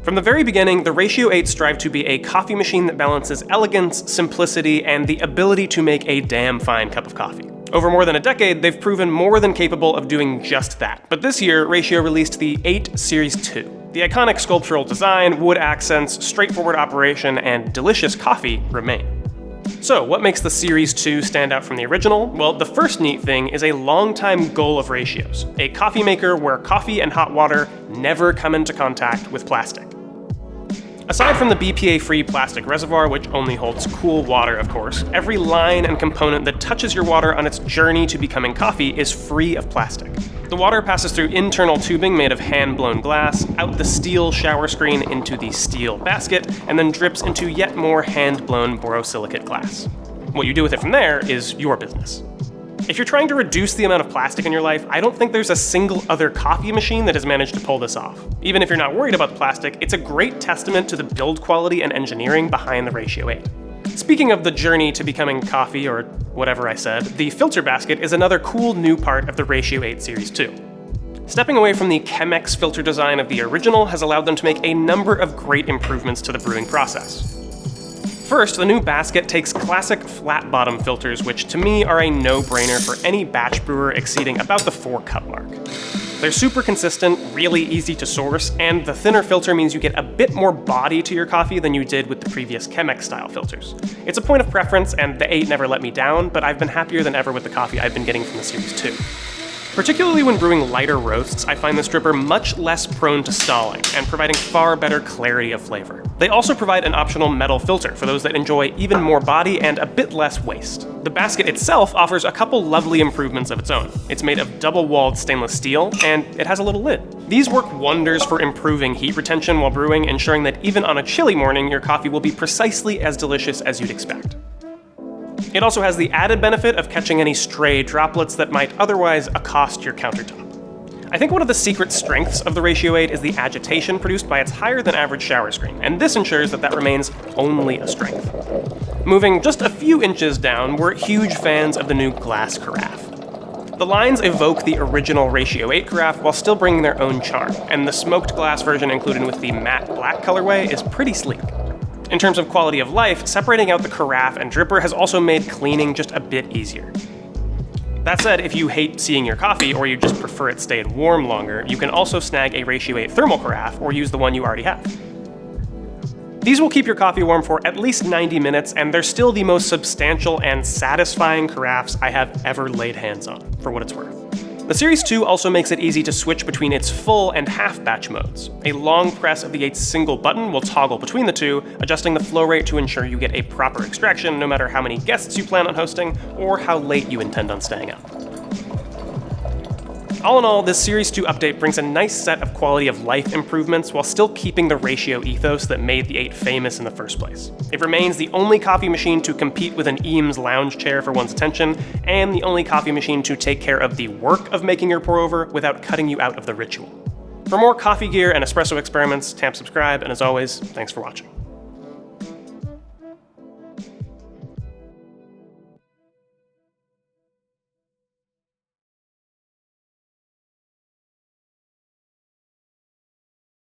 From the very beginning, the Ratio 8 strived to be a coffee machine that balances elegance, simplicity, and the ability to make a damn fine cup of coffee. Over more than a decade, they've proven more than capable of doing just that. But this year, Ratio released the 8 Series 2. The iconic sculptural design, wood accents, straightforward operation, and delicious coffee remain. So, what makes the Series 2 stand out from the original? Well, the first neat thing is a long-time goal of Ratio's, a coffee maker where coffee and hot water never come into contact with plastic. Aside from the BPA-free plastic reservoir, which only holds cool water, of course, every line and component that touches your water on its journey to becoming coffee is free of plastic. The water passes through internal tubing made of hand-blown glass, out the steel shower screen into the steel basket, and then drips into yet more hand-blown borosilicate glass. What you do with it from there is your business. If you're trying to reduce the amount of plastic in your life, I don't think there's a single other coffee machine that has managed to pull this off. Even if you're not worried about the plastic, it's a great testament to the build quality and engineering behind the Ratio 8. Speaking of the journey to becoming coffee, or whatever I said, the filter basket is another cool new part of the Ratio 8 Series 2. Stepping away from the Chemex filter design of the original has allowed them to make a number of great improvements to the brewing process. First, the new basket takes classic flat-bottom filters, which to me are a no-brainer for any batch brewer exceeding about the 4-cup mark. They're super consistent, really easy to source, and the thinner filter means you get a bit more body to your coffee than you did with the previous Chemex-style filters. It's a point of preference, and the 8 never let me down, but I've been happier than ever with the coffee I've been getting from the Series 2. Particularly when brewing lighter roasts, I find this dripper much less prone to stalling and providing far better clarity of flavor. They also provide an optional metal filter for those that enjoy even more body and a bit less waste. The basket itself offers a couple lovely improvements of its own. It's made of double-walled stainless steel, and it has a little lid. These work wonders for improving heat retention while brewing, ensuring that even on a chilly morning, your coffee will be precisely as delicious as you'd expect. It also has the added benefit of catching any stray droplets that might otherwise accost your countertop. I think one of the secret strengths of the Ratio 8 is the agitation produced by its higher-than-average shower screen, and this ensures that remains only a strength. Moving just a few inches down, we're huge fans of the new glass carafe. The lines evoke the original Ratio 8 carafe while still bringing their own charm, and the smoked glass version included with the matte black colorway is pretty sleek. In terms of quality of life, separating out the carafe and dripper has also made cleaning just a bit easier. That said, if you hate seeing your coffee or you just prefer it stayed warm longer, you can also snag a Ratio 8 thermal carafe or use the one you already have. These will keep your coffee warm for at least 90 minutes, and they're still the most substantial and satisfying carafes I have ever laid hands on, for what it's worth. The Series 2 also makes it easy to switch between its full and half batch modes. A long press of the 8's single button will toggle between the two, adjusting the flow rate to ensure you get a proper extraction no matter how many guests you plan on hosting or how late you intend on staying up. All in all, this Series 2 update brings a nice set of quality of life improvements while still keeping the Ratio ethos that made the 8 famous in the first place. It remains the only coffee machine to compete with an Eames lounge chair for one's attention, and the only coffee machine to take care of the work of making your pour over without cutting you out of the ritual. For more coffee gear and espresso experiments, tap subscribe, and as always, thanks for watching.